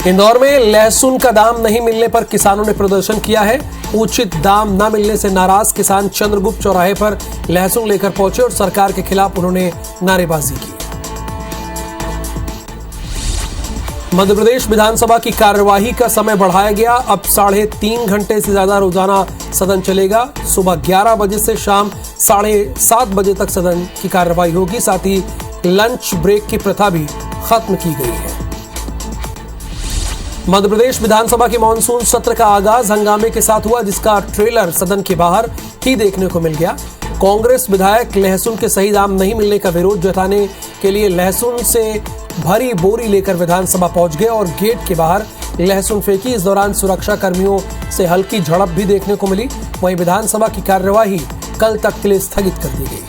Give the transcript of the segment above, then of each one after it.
इंदौर में लहसुन का दाम नहीं मिलने पर किसानों ने प्रदर्शन किया है। उचित दाम न मिलने से नाराज किसान चंद्रगुप्त चौराहे पर लहसुन लेकर पहुंचे और सरकार के खिलाफ उन्होंने नारेबाजी की। मध्य प्रदेश विधानसभा की कार्यवाही का समय बढ़ाया गया। अब 3.5 घंटे से ज्यादा रोजाना सदन चलेगा। सुबह 11 बजे से शाम 7:30 बजे तक सदन की कार्यवाही होगी। साथ ही लंच ब्रेक की प्रथा भी खत्म की गई है। मध्य प्रदेश विधानसभा के मानसून सत्र का आगाज हंगामे के साथ हुआ, जिसका ट्रेलर सदन के बाहर ही देखने को मिल गया। कांग्रेस विधायक लहसुन के सही दाम नहीं मिलने का विरोध जताने के लिए लहसुन से भरी बोरी लेकर विधानसभा पहुंच गए और गेट के बाहर लहसुन फेंकी। इस दौरान सुरक्षा कर्मियों से हल्की झड़प भी देखने को मिली। वहीं विधानसभा की कार्यवाही कल तक के लिए स्थगित कर दी गई।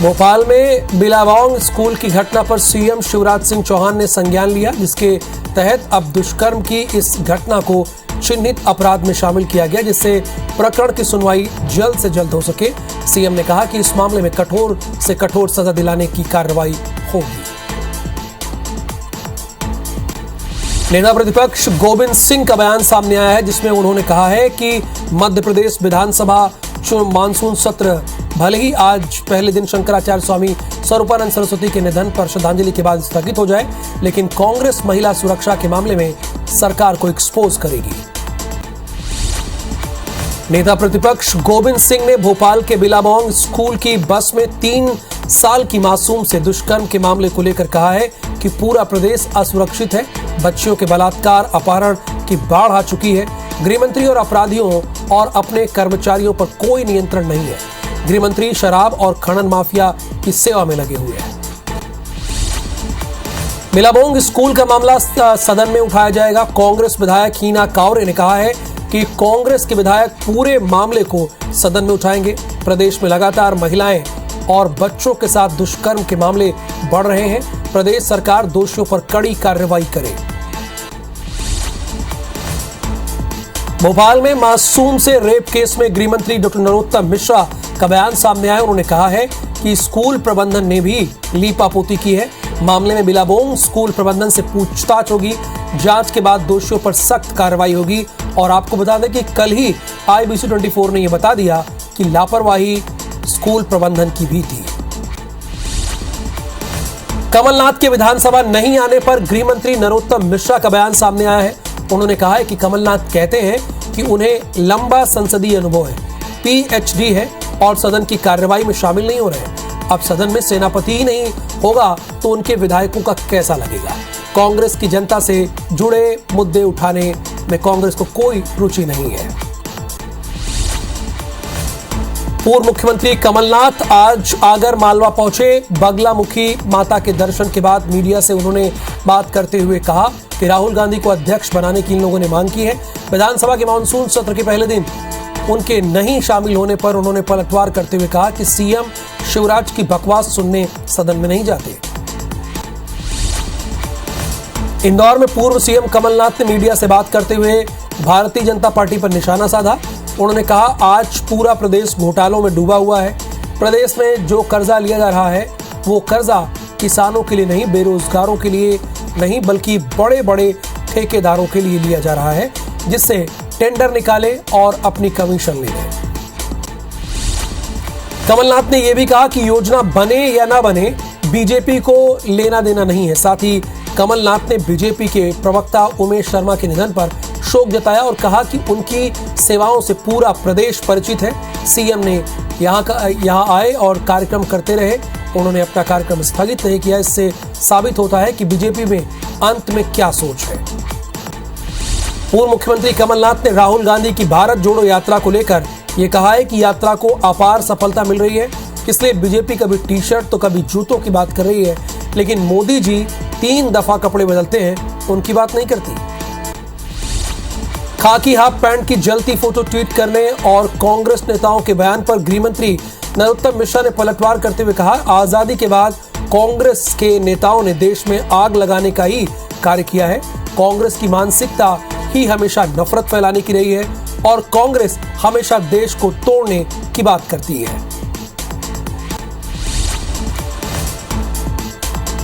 भोपाल में बिलावांग स्कूल की घटना पर सीएम शिवराज सिंह चौहान ने संज्ञान लिया, जिसके तहत अब दुष्कर्म की इस घटना को चिन्हित अपराध में शामिल किया गया, जिससे प्रकरण की सुनवाई जल्द से जल्द हो सके। सीएम ने कहा कि इस मामले में कठोर से कठोर सजा दिलाने की कार्रवाई होगी। नेता प्रतिपक्ष गोविंद सिंह का बयान सामने आया है, जिसमें उन्होंने कहा है कि मध्य प्रदेश विधानसभा मानसून सत्र भले ही आज पहले दिन शंकराचार्य स्वामी स्वरूपानंद सरस्वती के निधन पर श्रद्धांजलि के बाद स्थगित हो जाए, लेकिन कांग्रेस महिला सुरक्षा के मामले में सरकार को एक्सपोज करेगी। नेता प्रतिपक्ष गोविंद सिंह ने भोपाल के बिलावांग स्कूल की बस में 3 साल की मासूम से दुष्कर्म के मामले को लेकर कहा है कि पूरा प्रदेश असुरक्षित है। बच्चियों के बलात्कार अपहरण की बाढ़ आ चुकी है। गृहमंत्री और अपराधियों और अपने कर्मचारियों पर कोई नियंत्रण नहीं है। गृहमंत्री शराब और खनन माफिया की सेवा में लगे हुए हैं। बिलावांग स्कूल का मामला सदन में उठाया जाएगा। कांग्रेस विधायक हीना कावरे ने कहा है कि कांग्रेस के विधायक पूरे मामले को सदन में उठाएंगे। प्रदेश में लगातार महिलाएं और बच्चों के साथ दुष्कर्म के मामले बढ़ रहे हैं। प्रदेश सरकार दोषियों पर कड़ी कार्रवाई करे। भोपाल में मासूम से रेप केस में गृहमंत्री डॉक्टर नरोत्तम मिश्रा का बयान सामने आया। उन्होंने कहा है कि स्कूल प्रबंधन ने भी लीपापोती की है। मामले में बिलावांग स्कूल प्रबंधन से पूछताछ होगी। जांच के बाद दोषियों पर सख्त कार्रवाई होगी। और आपको बता दें कि कल ही IBC 24 ने यह बता दिया कि लापरवाही स्कूल प्रबंधन की भी थी। कमलनाथ के विधानसभा नहीं आने पर गृहमंत्री नरोत्तम मिश्रा का बयान सामने आया है। उन्होंने कहा है कि कमलनाथ कहते हैं कि उन्हें लंबा संसदीय अनुभव है, PhD है और सदन की कार्रवाई में शामिल नहीं हो रहे। अब सदन में सेनापति ही नहीं होगा तो उनके विधायकों का कैसा लगेगा। कांग्रेस की जनता से जुड़े मुद्दे उठाने में कांग्रेस को कोई रुचि नहीं है। पूर्व मुख्यमंत्री कमलनाथ आज आगर मालवा पहुंचे। बगलामुखी माता के दर्शन के बाद मीडिया से उन्होंने बात करते हुए कहा कि राहुल गांधी को अध्यक्ष बनाने की इन लोगों ने मांग की है। विधानसभा के मानसून सत्र के पहले दिन उनके नहीं शामिल होने पर उन्होंने पलटवार करते हुए कहा कि सीएम शिवराज की बकवास सुनने सदन में नहीं जाते। इंदौर में पूर्व सीएम कमलनाथ ने मीडिया से बात करते हुए भारतीय जनता पार्टी पर निशाना साधा। उन्होंने कहा आज पूरा प्रदेश घोटालों में डूबा हुआ है। प्रदेश में जो कर्जा लिया जा रहा है वो कर्जा किसानों के लिए नहीं, बेरोजगारों के लिए नहीं, बल्कि बड़े बड़े ठेकेदारों के लिए लिया जा रहा है, जिससे टेंडर निकाले और अपनी कमीशन ले लें। कमलनाथ ने यह भी कहा कि योजना बने या ना बने बीजेपी को लेना देना नहीं है। साथ ही कमलनाथ ने बीजेपी के प्रवक्ता उमेश शर्मा के निधन पर शोक जताया और कहा कि उनकी सेवाओं से पूरा प्रदेश परिचित है। सीएम ने यहाँ आए और कार्यक्रम करते रहे। उन्होंने अपना कार्यक्रम स्थगित नहीं किया। इससे साबित होता है कि बीजेपी में अंत में क्या सोच है। पूर्व मुख्यमंत्री कमलनाथ ने राहुल गांधी की भारत जोड़ो यात्रा को लेकर यह कहा है कि यात्रा को अपार सफलता मिल रही है, इसलिए बीजेपी कभी टी-शर्ट तो कभी जूतों की बात कर रही है, लेकिन मोदी जी 3 दफा कपड़े बदलते हैं, उनकी बात नहीं करती। खाकी हाफ पैंट की जलती फोटो ट्वीट करने और कांग्रेस नेताओं के बयान पर गृहमंत्री नरोत्तम मिश्रा ने पलटवार करते हुए कहा, आजादी के बाद कांग्रेस के नेताओं ने देश में आग लगाने का ही कार्य किया है। कांग्रेस की मानसिकता ही हमेशा नफरत फैलाने की रही है और कांग्रेस हमेशा देश को तोड़ने की बात करती है।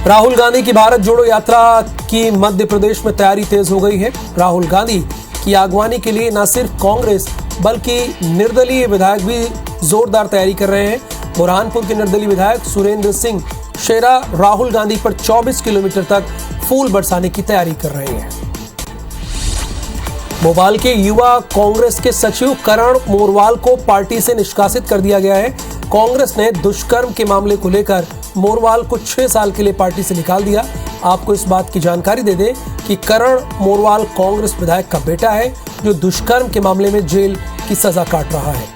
राहुल गांधी की भारत जोड़ो यात्रा की मध्य प्रदेश में तैयारी तेज हो गई है। राहुल गांधी की अगवानी के लिए न सिर्फ कांग्रेस बल्कि निर्दलीय विधायक भी जोरदार तैयारी कर रहे हैं। बुरहानपुर के निर्दलीय विधायक सुरेंद्र सिंह शेरा राहुल गांधी पर 24 किलोमीटर तक फूल बरसाने की तैयारी कर रहे हैं। भोपाल के युवा कांग्रेस के सचिव करण मोरवाल को पार्टी से निष्कासित कर दिया गया है। कांग्रेस ने दुष्कर्म के मामले को लेकर मोरवाल को 6 साल के लिए पार्टी से निकाल दिया। आपको इस बात की जानकारी दे दें कि करण मोरवाल कांग्रेस विधायक का बेटा है जो दुष्कर्म के मामले में जेल की सजा काट रहा है।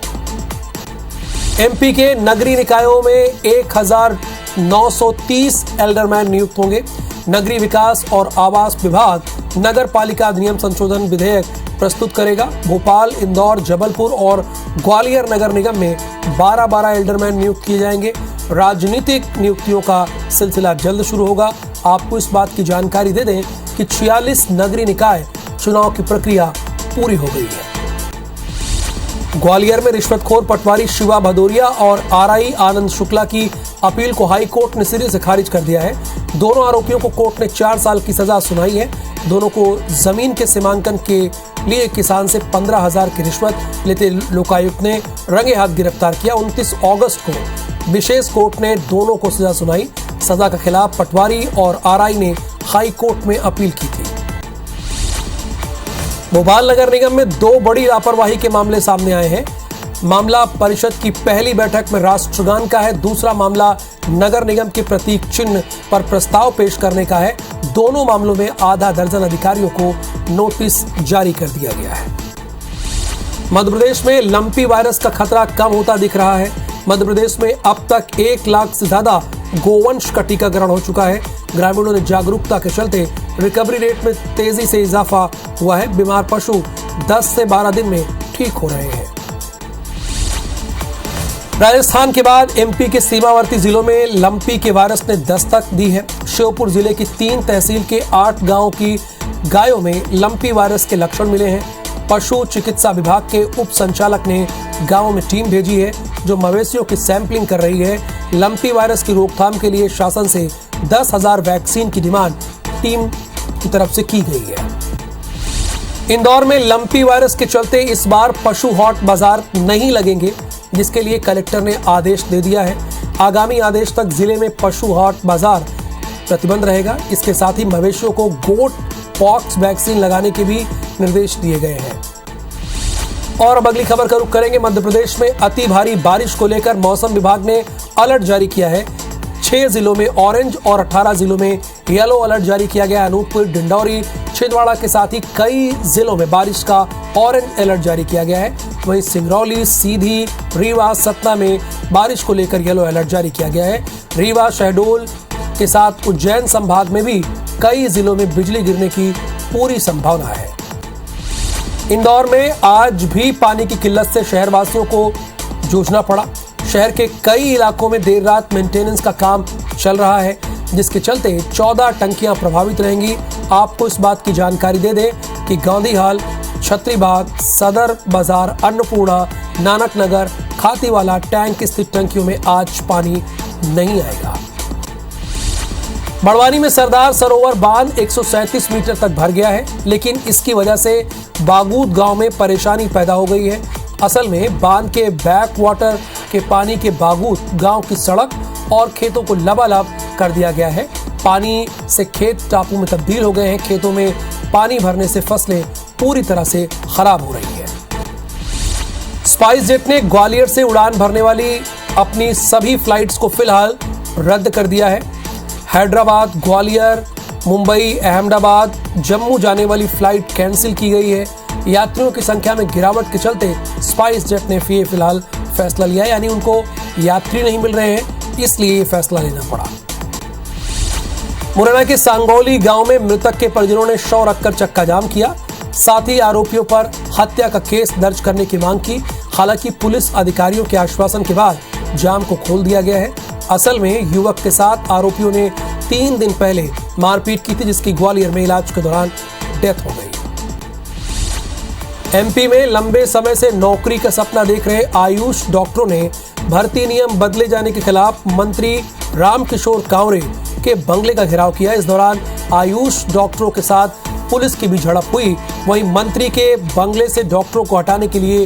एमपी के नगरीय निकायों में 1930 एल्डरमैन नियुक्त होंगे। नगरीय विकास और आवास विभाग नगर पालिका अधिनियम संशोधन विधेयक प्रस्तुत करेगा। भोपाल, इंदौर, जबलपुर और ग्वालियर नगर निगम में 12-12 एल्डरमैन नियुक्त किए जाएंगे। राजनीतिक नियुक्तियों का सिलसिला जल्द शुरू होगा। आपको इस बात की जानकारी दे दें कि 46 नगरीय निकाय चुनाव की प्रक्रिया पूरी हो गई है। ग्वालियर में रिश्वतखोर पटवारी शिवा भदौरिया और आरआई आनंद शुक्ला की अपील को हाई कोर्ट ने सिरे से खारिज कर दिया है। दोनों आरोपियों को कोर्ट ने 4 साल की सजा सुनाई है। दोनों को जमीन के सीमांकन के लिए किसान से 15,000 की रिश्वत लेते लोकायुक्त ने रंगे हाथ गिरफ्तार किया। 29 अगस्त को विशेष कोर्ट ने दोनों को सजा सुनाई। सजा के खिलाफ पटवारी और आरआई ने हाई कोर्ट में अपील की थी। भोपाल नगर निगम में 2 बड़ी लापरवाही के मामले सामने आए हैं। मामला परिषद की पहली बैठक में राष्ट्रगान का है। दूसरा मामला नगर निगम के प्रतीक चिन्ह पर प्रस्ताव पेश करने का है। दोनों मामलों में आधा दर्जन अधिकारियों को नोटिस जारी कर दिया गया है। मध्य प्रदेश में लंपी वायरस का खतरा कम होता दिख रहा है। मध्य प्रदेश में अब तक 1 लाख से ज्यादा गोवंश का टीकाकरण हो चुका है। ग्रामीणों ने जागरूकता के चलते रिकवरी रेट में तेजी से इजाफा हुआ है। बीमार पशु 10 से 12 दिन में ठीक हो रहे हैं। राजस्थान के बाद एमपी के सीमावर्ती जिलों में लंपी के वायरस ने दस्तक दी है। श्योपुर जिले की 3 तहसील के 8 गांवों की गायों में लंपी वायरस के लक्षण मिले हैं। पशु चिकित्सा विभाग के उप संचालक ने गांवों में टीम भेजी है जो मवेशियों की सैंपलिंग कर रही है। लंपी वायरस की रोकथाम के लिए शासन से 10,000 वैक्सीन की डिमांड टीम की तरफ से की गई है। इंदौर में लंपी वायरस के चलते इस बार पशु हाट बाजार नहीं लगेंगे, जिसके लिए कलेक्टर ने आदेश दे दिया है। आगामी आदेश तक जिले में पशु हाट बाजार प्रतिबंध रहेगा। इसके साथ ही मवेशियों को गोट पॉक्स वैक्सीन लगाने के भी निर्देश दिए गए हैं। और अब अगली खबर का रुख करेंगे। मध्य प्रदेश में अति भारी बारिश को लेकर मौसम विभाग ने अलर्ट जारी किया है। 6 जिलों में ऑरेंज और 18 जिलों में येलो अलर्ट जारी किया गया है। अनूपपुर, डिंडौरी, छिंदवाड़ा के साथ ही कई जिलों में बारिश का ऑरेंज अलर्ट जारी किया गया है। वहीं सिंगरौली, सीधी, रीवा, सतना में बारिश को लेकर येलो अलर्ट जारी किया गया है। रीवा, शहडोल के साथ उज्जैन संभाग में भी कई जिलों में बिजली गिरने की पूरी संभावना है। इंदौर में आज भी पानी की किल्लत से शहरवासियों को जूझना पड़ा। शहर के कई इलाकों में देर रात मेंटेनेंस का काम चल रहा है, जिसके चलते 14 टंकियां प्रभावित रहेंगी। आपको इस बात की जानकारी दे दें कि गांधी हाल, छत्रीबाग, सदर बाजार, अन्नपूर्णा, नानक नगर, खातीवाला टैंक स्थित टंकियों में आज पानी नहीं आएगा। बड़वानी में सरदार सरोवर बांध 137 मीटर तक भर गया है, लेकिन इसकी वजह से बागूद गांव में परेशानी पैदा हो गई है। असल में बांध के बैक वाटर के पानी के बागूद गांव की सड़क और खेतों को लबालब कर दिया गया है। पानी से खेत टापू में तब्दील हो गए हैं। खेतों में पानी भरने से फसलें पूरी तरह से खराब हो रही है। स्पाइस जेट ने ग्वालियर से उड़ान भरने वाली अपनी सभी फ्लाइट्स को फिलहाल रद्द कर दिया है। हैदराबाद, ग्वालियर, मुंबई, अहमदाबाद, जम्मू जाने वाली फ्लाइट कैंसिल की गई है। यात्रियों की संख्या में गिरावट के चलते स्पाइस जेट ने फिलहाल फैसला लिया है, यानी उनको यात्री नहीं मिल रहे हैं, इसलिए ये फैसला लेना पड़ा। मुरैना के सांगौली गांव में मृतक के परिजनों ने शव रखकर चक्का जाम किया। साथ ही आरोपियों पर हत्या का केस दर्ज करने की मांग की। हालांकि पुलिस अधिकारियों के आश्वासन के बाद जाम को खोल दिया गया है। असल में युवक के साथ आरोपियों ने 3 दिन पहले मारपीट की थी, जिसकी ग्वालियर में इलाज के दौरान डेथ हो गई। एमपी में लंबे समय से नौकरी का सपना देख रहे आयुष डॉक्टरों ने भर्ती नियम बदले जाने के खिलाफ मंत्री रामकिशोर कांवरे के बंगले का घेराव किया। इस दौरान आयुष डॉक्टरों के साथ पुलिस की भी झड़प हुई। वहीं मंत्री के बंगले से डॉक्टरों को हटाने के लिए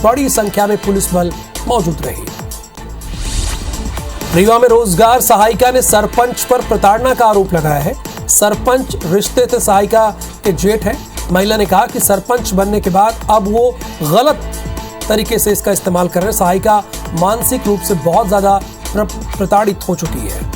बड़ी संख्या में पुलिस बल मौजूद रही। रीवा में रोजगार सहायिका ने सरपंच पर प्रताड़ना का आरोप लगाया है। सरपंच रिश्ते से सहायिका के जेठ है। महिला ने कहा कि सरपंच बनने के बाद अब वो गलत तरीके से इसका इस्तेमाल कर रहे हैं। सहायिका मानसिक रूप से बहुत ज्यादा प्रताड़ित हो चुकी है।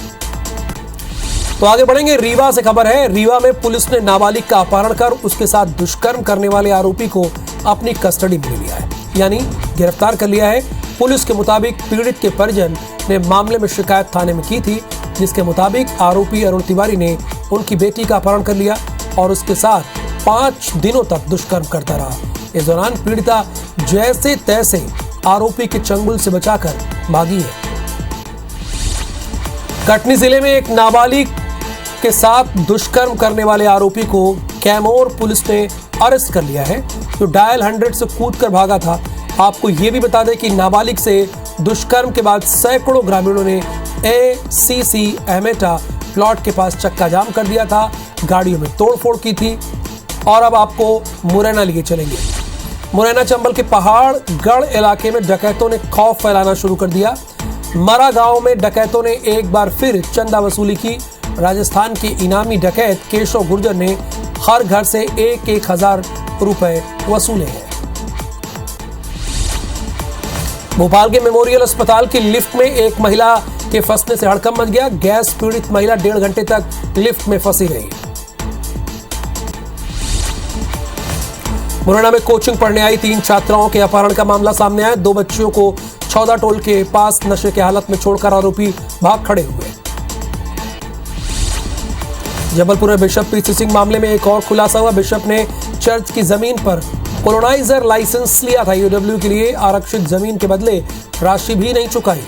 तो आगे बढ़ेंगे। रीवा से खबर है। रीवा में पुलिस ने नाबालिग का अपहरण कर उसके साथ दुष्कर्म करने वाले आरोपी को अपनी कस्टडी में लिया है, यानी गिरफ्तार कर लिया है। पुलिस के मुताबिक पीड़ित के परिजन ने मामले में शिकायत थाने में की थी, जिसके मुताबिक आरोपी अरुण तिवारी ने उनकी बेटी का अपहरण कर लिया और उसके साथ 5 दिनों तक दुष्कर्म करता रहा। इस दौरान पीड़िता जैसे तैसे आरोपी के चंगुल से बचाकर भागी है। कटनी जिले में एक नाबालिग के साथ दुष्कर्म करने वाले आरोपी को कैमोर पुलिस ने अरेस्ट कर लिया है, जो डायल 100 से कूदकर भागा था। आपको यह भी बता दें कि नाबालिग से दुष्कर्म के बाद सैकड़ों ग्रामीणों ने ACC अहमेटा प्लॉट के पास चक्का जाम कर दिया था, गाड़ियों में तोड़फोड़ की थी। और अब आपको मुरैना लिए चलेंगे। मुरैना चंबल के पहाड़गढ़ इलाके में डकैतों ने खौफ फैलाना शुरू कर दिया। मरा गांव में डकैतों ने एक बार फिर चंदा वसूली की। राजस्थान के इनामी डकैत केशव गुर्जर ने हर घर से 1,000 रुपए वसूले हैं। भोपाल के मेमोरियल अस्पताल की लिफ्ट में एक महिला के फंसने से हड़कंप मच गया। गैस पीड़ित महिला 1.5 घंटे तक लिफ्ट में फंसी रही। मुरैना में कोचिंग पढ़ने आई 3 छात्राओं के अपहरण का मामला सामने आया। 2 बच्चियों को छौदा टोल के पास नशे की हालत में छोड़कर आरोपी भाग खड़े हुए। जबलपुर में बिशप पीसी सिंह मामले में एक और खुलासा हुआ। बिशप ने चर्च की जमीन पर कॉलोनाइजर लाइसेंस लिया था। UW के लिए आरक्षित जमीन के बदले राशि भी नहीं चुकाई।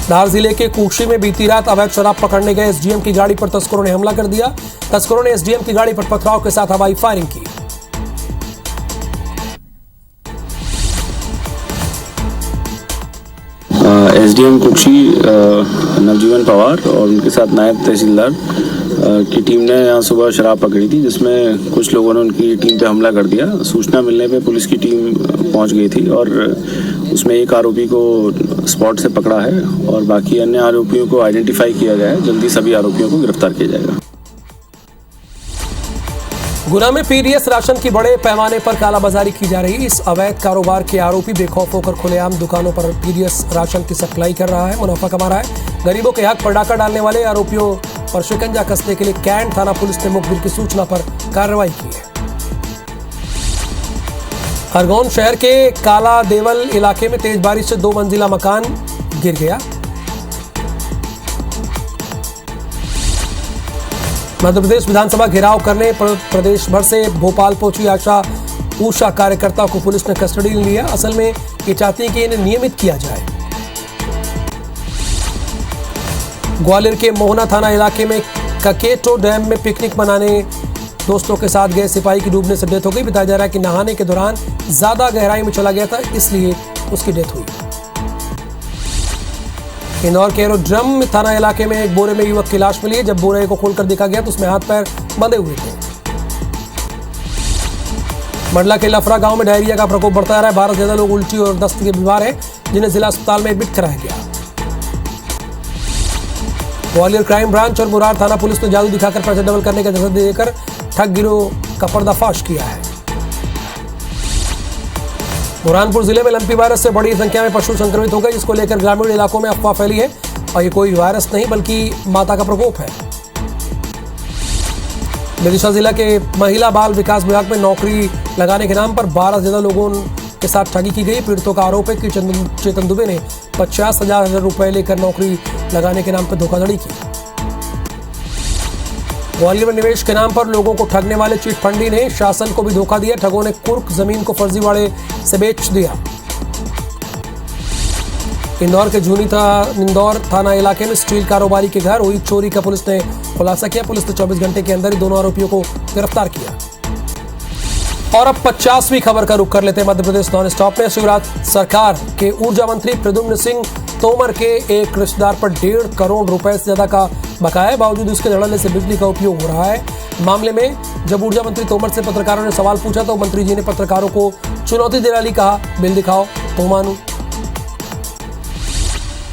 धार जिले के कुक्षी में बीती रात अवैध शराब पकड़ने गए SDM की गाड़ी पर तस्करों ने हमला कर दिया। तस्करों ने SDM की गाड़ी पर पथराव के साथ हवाई फायरिंग की। SDM कुक्षी नवजीवन पवार और उनके साथ नायब तहसीलदार की टीम ने यहाँ सुबह शराब पकड़ी थी, जिसमें कुछ लोगों ने उनकी टीम पे हमला कर दिया। सूचना मिलने पे पुलिस की टीम पहुंच गई थी और उसमें एक आरोपी को स्पॉट से पकड़ा है और बाकी अन्य आरोपियों को आइडेंटिफाई किया गया है। जल्दी सभी आरोपियों को गिरफ्तार किया जाएगा। गुना में PDS राशन की बड़े पैमाने पर कालाबाजारी की जा रही। इस अवैध कारोबार के आरोपी बेखौफ होकर खुलेआम दुकानों पर PDS राशन की सप्लाई कर रहा है, मुनाफा कमा रहा है। गरीबों के हक पर डाका डालने वाले आरोपियों पर शिकंजा कसने के लिए कैंट थाना पुलिस ने मुखबिर की सूचना पर कार्रवाई की है। खरगोन शहर के काला देवल इलाके में तेज बारिश से 2 मंजिला मकान गिर गया। मध्य प्रदेश विधानसभा घेराव करने प्रदेश भर से भोपाल पहुंची उषा कार्यकर्ता को पुलिस ने कस्टडी में लिया। असल में ये चाहती है कि इन्हें नियमित किया जाए। ग्वालियर के मोहना थाना इलाके में ककेटो डैम में पिकनिक मनाने दोस्तों के साथ गए सिपाही की डूबने से डेथ हो गई। बताया जा रहा है कि नहाने के दौरान ज्यादा गहराई में चला गया था, इसलिए उसकी डेथ हुई। इंदौर के एरोड्रम थाना इलाके में एक बोरे में युवक की लाश मिली है। जब बोरे को खोलकर देखा गया तो उसमें हाथ पैर बंधे हुए थे। मंडला के लफरा गांव में डायरिया का प्रकोप बढ़ता जा रहा है। 12 से ज्यादा लोग उल्टी और दस्त के बीमार हैं, जिन्हें जिला अस्पताल में एडमिट कराया गया। ग्वालियर क्राइम ब्रांच और मुरार थाना पुलिस ने जादू दिखाकर पैसे डबल करने का धमकी देकर ठग गिरोह का पर्दाफाश किया है। बुरहानपुर जिले में लंपी वायरस से बड़ी संख्या में पशु संक्रमित हो गए, जिसको लेकर ग्रामीण इलाकों में अफवाह फैली है और ये कोई वायरस नहीं बल्कि माता का प्रकोप है। विदिशा जिला के महिला बाल विकास विभाग में नौकरी लगाने के नाम पर 12 से ज्यादा लोगों के साथ ठगी की गई। पीड़ितों का आरोप है कि चेतन दुबे ने 50,000 रुपए लेकर नौकरी लगाने के नाम पर धोखाधड़ी की। ग्वालियर में निवेश के नाम पर लोगों को ठगने वाले चिट फंडी ने शासन को भी धोखा दिया। ठगों ने कुर्क जमीन को फर्जीवाड़े से बेच दिया। इंदौर के इंदौर थाना इलाके में स्टील कारोबारी के घर हुई चोरी का पुलिस ने खुलासा किया। पुलिस ने 24 घंटे के अंदर ही दोनों आरोपियों को गिरफ्तार किया। और अब 50वीं खबर का रुख कर लेते हैं मध्य प्रदेश नॉन स्टॉप में। शिवराज सरकार के ऊर्जा मंत्री प्रद्युम्न सिंह तोमर के एक रिश्तेदार पर 1.5 करोड़ रुपए से ज्यादा का बकाया है। बावजूद उसके धड़ल्ले से बिजली का उपयोग हो रहा है। मामले में जब ऊर्जा मंत्री तोमर से पत्रकारों ने सवाल पूछा तो मंत्री जी ने पत्रकारों को चुनौती देने वाली कहा, बिल दिखाओ तो मानूं।